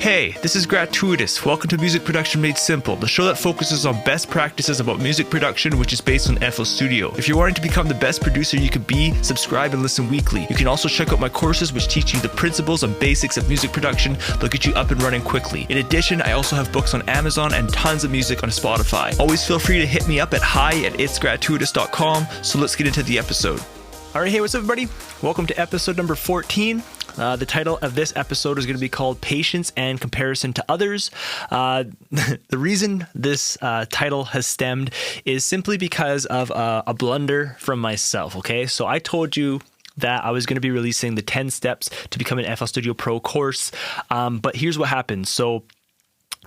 Hey, this is Gratuitous. Welcome to Music Production Made Simple, the show that focuses on best practices about music production, which is based on FL Studio. If you're wanting to become the best producer you could be, subscribe and listen weekly. You can also check out my courses, which teach you the principles and basics of music production. They'll get you up and running quickly. In addition, I also have books on Amazon and tons of music on Spotify. Always feel free to hit me up at hi@itsgratuitous.com. So let's get into the episode. All right, hey, what's up, everybody? Welcome to episode number 14. The title of this episode is going to be called Patience and Comparison to Others. The reason this title has stemmed is simply because of a blunder from myself, okay? So I told you that I was going to be releasing the 10 steps to become an FL Studio Pro course, but here's what happened. So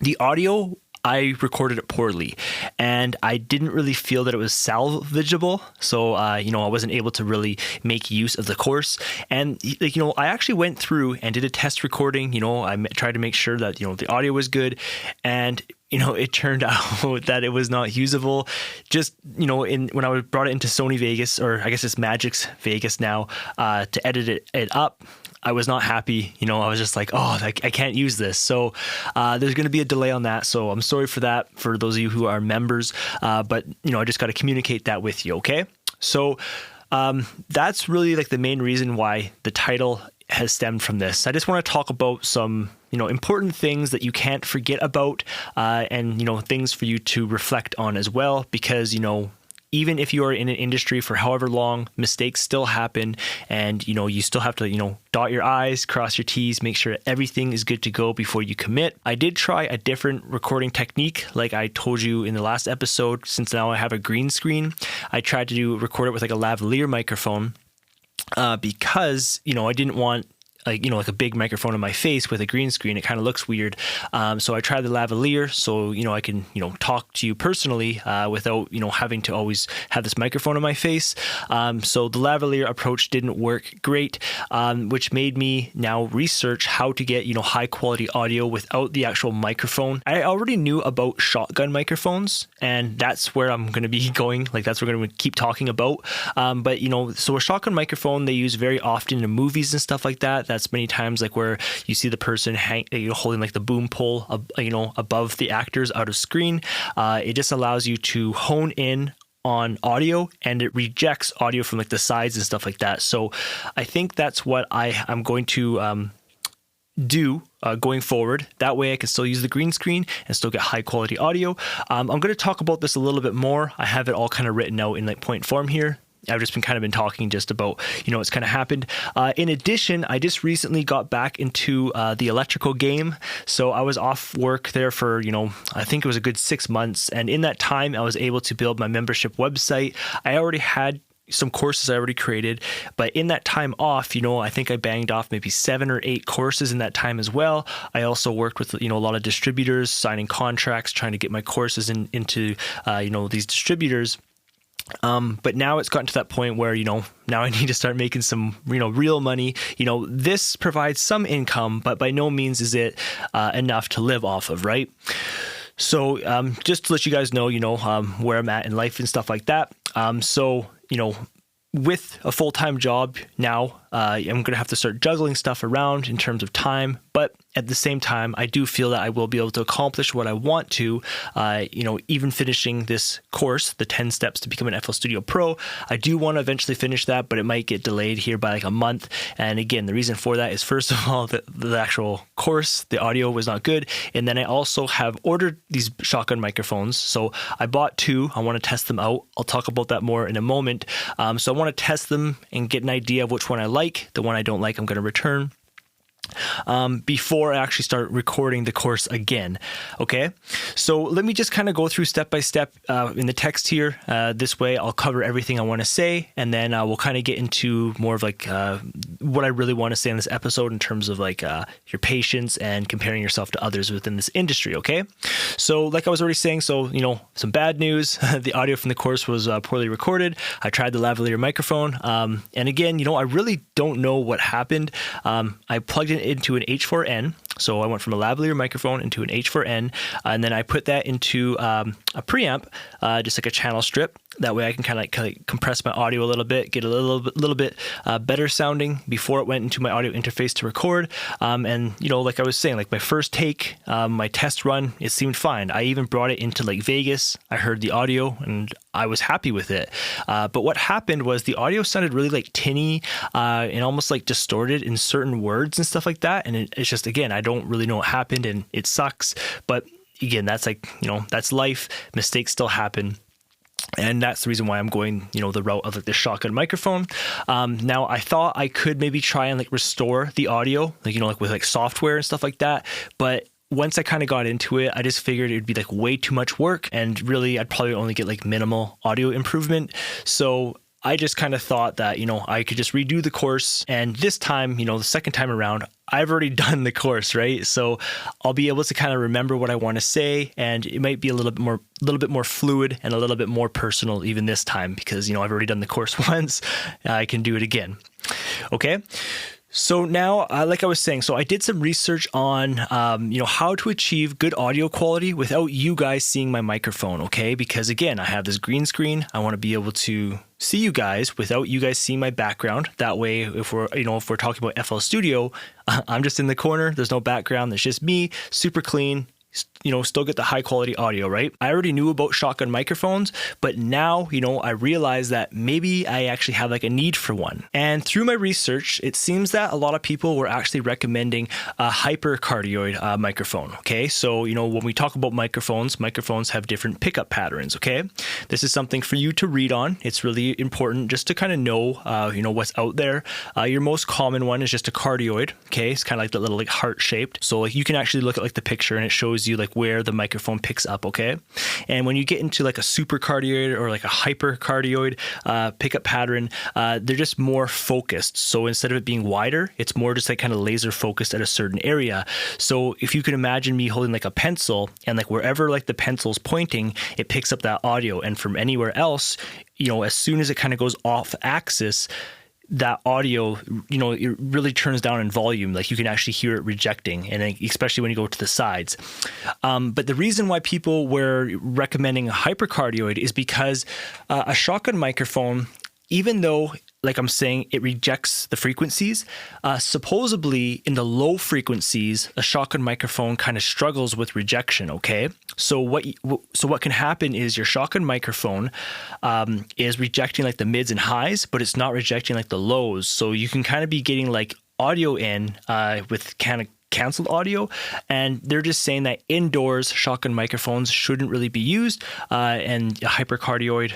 the audio, I recorded it poorly and I didn't really feel that it was salvageable. So, I wasn't able to really make use of the course. And, I actually went through and did a test recording. I tried to make sure that, the audio was good. And, it turned out that it was not usable. Just, when I brought it into Sony Vegas, or I guess it's Magic's Vegas now, to edit it up, I was not happy. I was just like, I can't use this. So there's going to be a delay on that. So I'm sorry for that, for those of you who are members. But, I just got to communicate that with you. Okay. So that's really like the main reason why the title has stemmed from this. I just want to talk about some, important things that you can't forget about, and, things for you to reflect on as well, because, even if you are in an industry for however long, mistakes still happen, and you still have to dot your I's, cross your T's, make sure everything is good to go before you commit. I did try a different recording technique, like I told you in the last episode. Since now I have a green screen, I tried to record it with like a lavalier microphone, because I didn't want like a big microphone in my face with a green screen. It kind of looks weird. So I tried the lavalier, so, I can, talk to you personally, without, having to always have this microphone in my face. So the lavalier approach didn't work great, which made me now research how to get, high quality audio without the actual microphone. I already knew about shotgun microphones, and that's where I'm going to be going. Like, that's what we're going to keep talking about. But, so a shotgun microphone they use very often in movies and stuff like that. That's many times like where you see the person holding like the boom pole, above the actors out of screen. It just allows you to hone in on audio, and it rejects audio from like the sides and stuff like that. So I think that's what I'm going to do going forward. That way I can still use the green screen and still get high quality audio. I'm going to talk about this a little bit more. I have it all kind of written out in like point form here. I've just been talking just about, what's kind of happened. In addition, I just recently got back into the electrical game. So I was off work there for, I think it was a good 6 months. And in that time, I was able to build my membership website. I already had some courses I already created, but in that time off, I think I banged off maybe 7 or 8 courses in that time as well. I also worked with, a lot of distributors, signing contracts, trying to get my courses into, these distributors. But now it's gotten to that point where, now I need to start making some, real money. This provides some income, but by no means is it enough to live off of, right? So just to let you guys know, where I'm at in life and stuff like that. So, with a full-time job now, I'm going to have to start juggling stuff around in terms of time. But at the same time, I do feel that I will be able to accomplish what I want to, even finishing this course, the 10 steps to become an FL Studio Pro. I do want to eventually finish that, but it might get delayed here by like a month. And again, the reason for that is, first of all, the actual course, the audio was not good. And then I also have ordered these shotgun microphones. So I bought 2. I want to test them out. I'll talk about that more in a moment. So I want to test them and get an idea of which one I like. The one I don't like, I'm going to return before I actually start recording the course again. Okay, so let me just kind of go through step by step in the text here. This way I'll cover everything I want to say, and then we'll kind of get into more of like what I really want to say in this episode in terms of like your patience and comparing yourself to others within this industry. Okay, so like I was already saying, so some bad news. The audio from the course was poorly recorded. I tried the lavalier microphone, and again, I really don't know what happened. I plugged it into an H4n. So I went from a lavalier microphone into an H4n, and then I put that into a preamp, just like a channel strip. That way I can kind of like compress my audio a little bit, get a little bit better sounding before it went into my audio interface to record. And like I was saying, like my first take, my test run, it seemed fine. I even brought it into like Vegas. I heard the audio and I was happy with it. But what happened was the audio sounded really like tinny and almost like distorted in certain words and stuff like that. And it's just, again, I don't really know what happened and it sucks. But again, that's like, that's life. Mistakes still happen. And that's the reason why I'm going, the route of like the shotgun microphone. Now I thought I could maybe try and like restore the audio, like with like software and stuff like that. But once I kind of got into it, I just figured it'd be like way too much work, and really I'd probably only get like minimal audio improvement. So I just kind of thought that, I could just redo the course. And this time, the second time around, I've already done the course, right? So I'll be able to kind of remember what I want to say, and it might be a little bit more fluid and a little bit more personal even this time, because, I've already done the course once. I can do it again. Okay. So now, like I was saying, so I did some research on, how to achieve good audio quality without you guys seeing my microphone, okay? Because again, I have this green screen. I want to be able to see you guys without you guys seeing my background. That way, if we're talking about FL Studio, I'm just in the corner. There's no background. There's just me, super clean. Still get the high quality audio, right? I already knew about shotgun microphones, but now, I realize that maybe I actually have like a need for one. And through my research, it seems that a lot of people were actually recommending a hypercardioid microphone. Okay. So, when we talk about microphones have different pickup patterns. Okay. This is something for you to read on. It's really important just to kind of know, what's out there. Your most common one is just a cardioid. Okay. It's kind of like the little like heart shaped. So like you can actually look at like the picture and it shows you like where the microphone picks up, okay? And when you get into like a supercardioid or like a hypercardioid pickup pattern, they're just more focused. So instead of it being wider, it's more just like kind of laser focused at a certain area. So if you can imagine me holding like a pencil, and like wherever like the pencil's pointing, it picks up that audio. And from anywhere else, as soon as it kind of goes off axis, that audio, it really turns down in volume. Like you can actually hear it rejecting, and especially when you go to the sides. But the reason why people were recommending a hypercardioid is because a shotgun microphone, even though, like I'm saying, it rejects the frequencies, supposedly in the low frequencies, a shotgun microphone kind of struggles with rejection, okay? So what can happen is your shotgun microphone is rejecting like the mids and highs, but it's not rejecting like the lows. So you can kind of be getting like audio in with kind of canceled audio, and they're just saying that indoors shotgun microphones shouldn't really be used, and a hypercardioid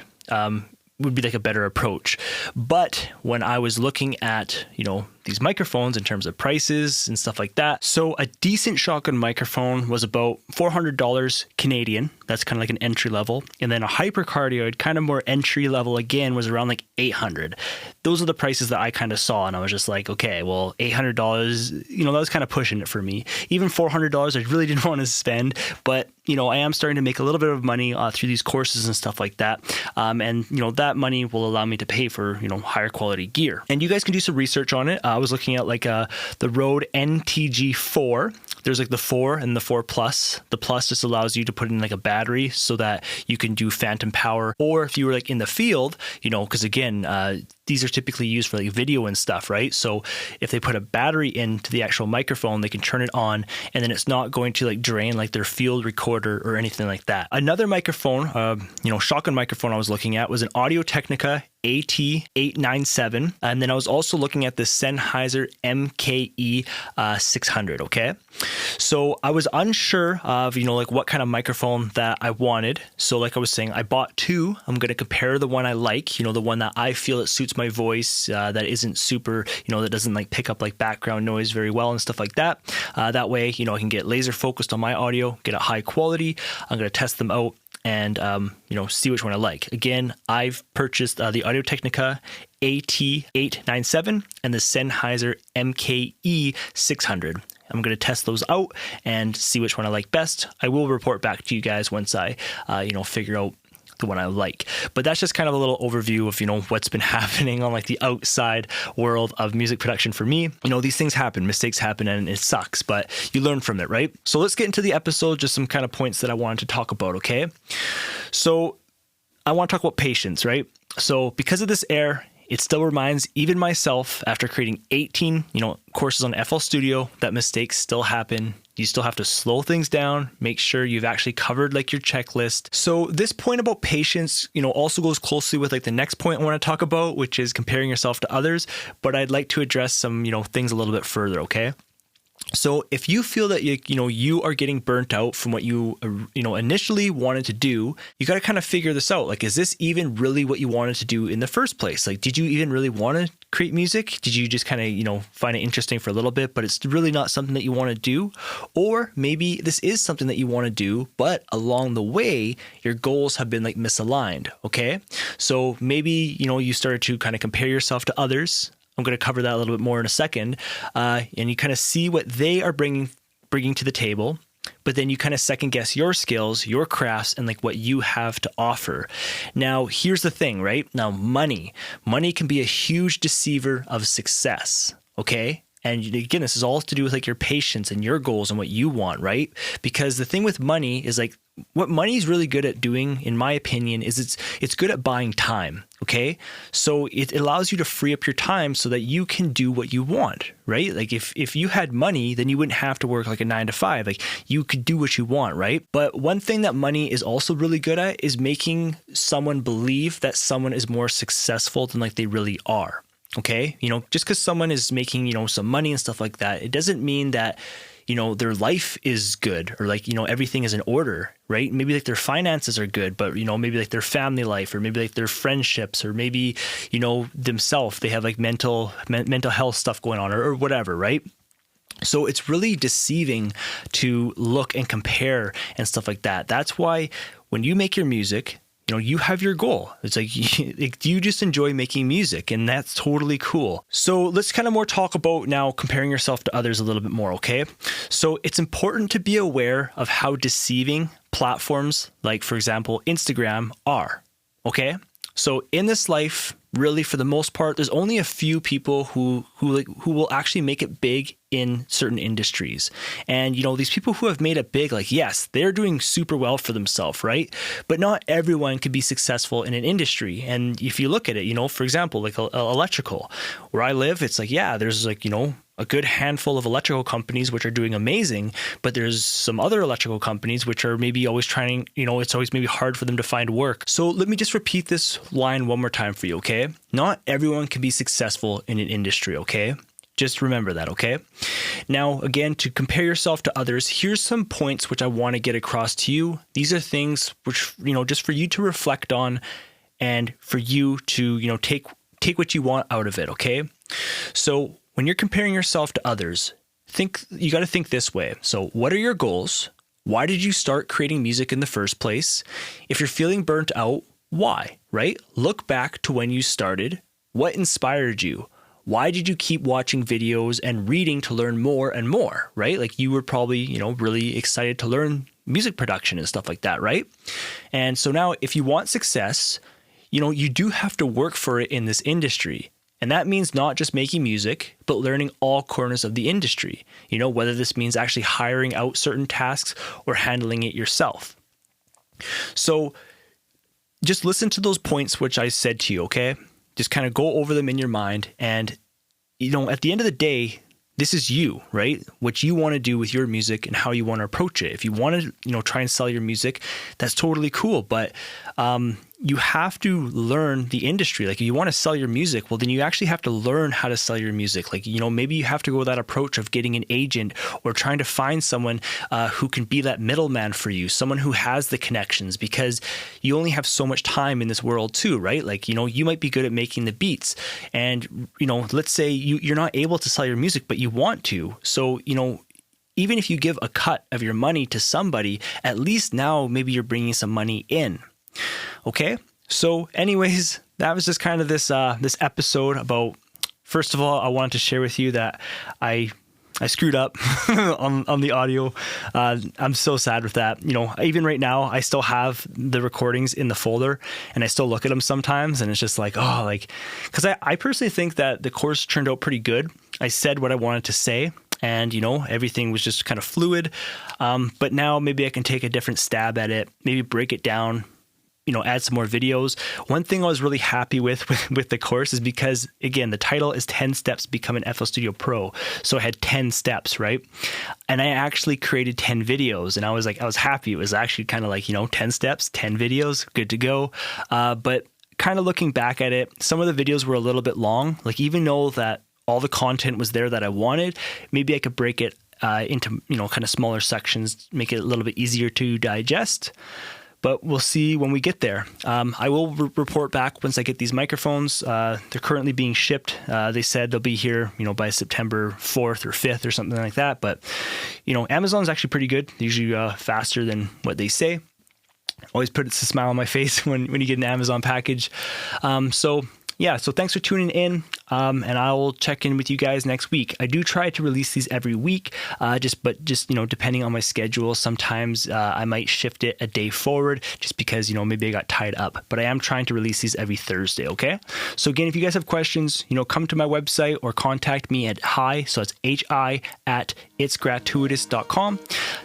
would be like a better approach. But when I was looking at, these microphones in terms of prices and stuff like that, so a decent shotgun microphone was about $400 Canadian. That's kind of like an entry level. And then a hypercardioid, kind of more entry level again, was around like $800. Those are the prices that I kind of saw, and I was just like, okay, well, $800, that was kind of pushing it for me. Even $400, I really didn't want to spend, but I am starting to make a little bit of money through these courses and stuff like that. And that money will allow me to pay for, higher quality gear. And you guys can do some research on it. I was looking at like the Rode NTG4. There's like the 4 and the 4 Plus. The Plus just allows you to put in like a battery so that you can do phantom power. Or if you were like in the field, because again, these are typically used for like video and stuff, right? So if they put a battery into the actual microphone, they can turn it on, and then it's not going to like drain like their field recorder or anything like that. Another microphone, shotgun microphone I was looking at was an Audio-Technica AT897. And then I was also looking at the Sennheiser MKE 600, okay? So I was unsure of, like what kind of microphone that I wanted. So like I was saying, I bought two. I'm going to compare the one I like, the one that I feel it suits my voice, that isn't super, that doesn't like pick up like background noise very well and stuff like that. That way, I can get laser focused on my audio, get a high quality. I'm going to test them out and, see which one I like. Again, I've purchased the Audio-Technica AT897 and the Sennheiser MKE 600. I'm going to test those out and see which one I like best. I will report back to you guys once I, figure out the one I like. But that's just kind of a little overview of, what's been happening on like the outside world of music production for me. These things happen, mistakes happen, and it sucks, but you learn from it, right? So let's get into the episode, just some kind of points that I wanted to talk about, okay? So I want to talk about patience, right? So because of this error, it still reminds even myself, after creating 18, courses on FL Studio, that mistakes still happen. You still have to slow things down, make sure you've actually covered like your checklist. So this point about patience, also goes closely with like the next point I want to talk about, which is comparing yourself to others. But I'd like to address some, things a little bit further, okay? So if you feel that you are getting burnt out from what you initially wanted to do, you got to kind of figure this out. Like, is this even really what you wanted to do in the first place? Like, did you even really want to create music? Did you just kind of find it interesting for a little bit, but it's really not something that you want to do? Or maybe this is something that you want to do, but along the way your goals have been like misaligned. Okay, so maybe you started to kind of compare yourself to others. I'm going to cover that a little bit more in a second. And you kind of see what they are bringing to the table, but then you kind of second guess your skills, your crafts, and like what you have to offer. Now, here's the thing, right? Now, money can be a huge deceiver of success. Okay. And again, this is all to do with like your patience and your goals and what you want, right? Because the thing with money is like, what money is really good at doing, in my opinion, is it's good at buying time, okay? So it allows you to free up your time so that you can do what you want, right? Like if you had money, then you wouldn't have to work like a 9 to 5. Like you could do what you want, right? But one thing that money is also really good at is making someone believe that someone is more successful than like they really are, okay? Just because someone is making, some money and stuff like that, it doesn't mean that their life is good or like, everything is in order, right? Maybe like their finances are good, but, maybe like their family life or maybe like their friendships or maybe, themselves, they have like mental health stuff going on or whatever, right? So it's really deceiving to look and compare and stuff like that. That's why when you make your music, you have your goal. It's like you just enjoy making music, and that's totally cool. So let's kind of more talk about now comparing yourself to others a little bit more, okay? So it's important to be aware of how deceiving platforms like, for example, Instagram are, okay? So in this life, really, for the most part, there's only a few people who will actually make it big in certain industries. And, these people who have made it big, like, yes, they're doing super well for themselves, right? But not everyone can be successful in an industry. And if you look at it, for example, like electrical, where I live, it's like, yeah, there's like, a good handful of electrical companies which are doing amazing, but there's some other electrical companies which are maybe always trying, it's always maybe hard for them to find work. So let me just repeat this line one more time for you, okay? Not everyone can be successful in an industry, okay? Just remember that, okay? Now, again, to compare yourself to others, here's some points which I want to get across to you. These are things which, just for you to reflect on and for you to, take what you want out of it, okay? So when you're comparing yourself to others, you got to think this way. So what are your goals? Why did you start creating music in the first place? If you're feeling burnt out, why, right? Look back to when you started. What inspired you? Why did you keep watching videos and reading to learn more and more, right? Like you were probably, really excited to learn music production and stuff like that, right? And so now if you want success, you do have to work for it in this industry. And that means not just making music, but learning all corners of the industry, whether this means actually hiring out certain tasks or handling it yourself. So just listen to those points which I said to you, okay? Just kind of go over them in your mind. And, at the end of the day, this is you, right? What you want to do with your music and how you want to approach it. If you want to, try and sell your music, that's totally cool. But you have to learn the industry. Like if you want to sell your music, well, then you actually have to learn how to sell your music. Like, maybe you have to go that approach of getting an agent or trying to find someone who can be that middleman for you, someone who has the connections, because you only have so much time in this world too, right? Like, you might be good at making the beats and, let's say you're not able to sell your music, but you want to. So, even if you give a cut of your money to somebody, at least now maybe you're bringing some money in. Okay, so anyways, that was just kind of this episode about, first of all, I wanted to share with you that I I screwed up on the audio. I'm so sad with that. Even right now, I still have the recordings in the folder and I still look at them sometimes. And it's just like, because I personally think that the course turned out pretty good. I said what I wanted to say. And, everything was just kind of fluid. But now maybe I can take a different stab at it, maybe break it down, add some more videos. One thing I was really happy with the course is because, again, the title is 10 Steps to Become an FL Studio Pro. So I had 10 steps, right? And I actually created 10 videos and I was happy. It was actually kind of like, 10 steps, 10 videos, good to go. But kind of looking back at it, some of the videos were a little bit long. Like even though that all the content was there that I wanted, maybe I could break it into, kind of smaller sections, make it a little bit easier to digest. But we'll see when we get there. I will report back once I get these microphones. They're currently being shipped. They said they'll be here, by September 4th or 5th or something like that. But, Amazon's actually pretty good. They're usually faster than what they say. Always puts a smile on my face when you get an Amazon package. So thanks for tuning in, and I will check in with you guys next week. I do try to release these every week, just depending on my schedule, sometimes I might shift it a day forward just because, maybe I got tied up. But I am trying to release these every Thursday, okay? So again, if you guys have questions, come to my website or contact me at so it's hi@itsgratuitous.com.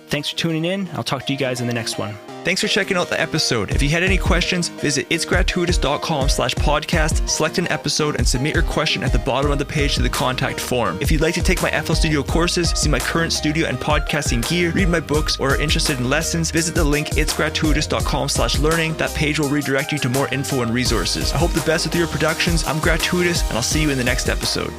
Thanks for tuning in. I'll talk to you guys in the next one. Thanks for checking out the episode. If you had any questions, visit itsgratuitous.com/podcast, select an episode, and submit your question at the bottom of the page to the contact form. If you'd like to take my FL Studio courses, see my current studio and podcasting gear, read my books, or are interested in lessons, visit the link itsgratuitous.com/learning. That page will redirect you to more info and resources. I hope the best with your productions. I'm Gratuitous, and I'll see you in the next episode.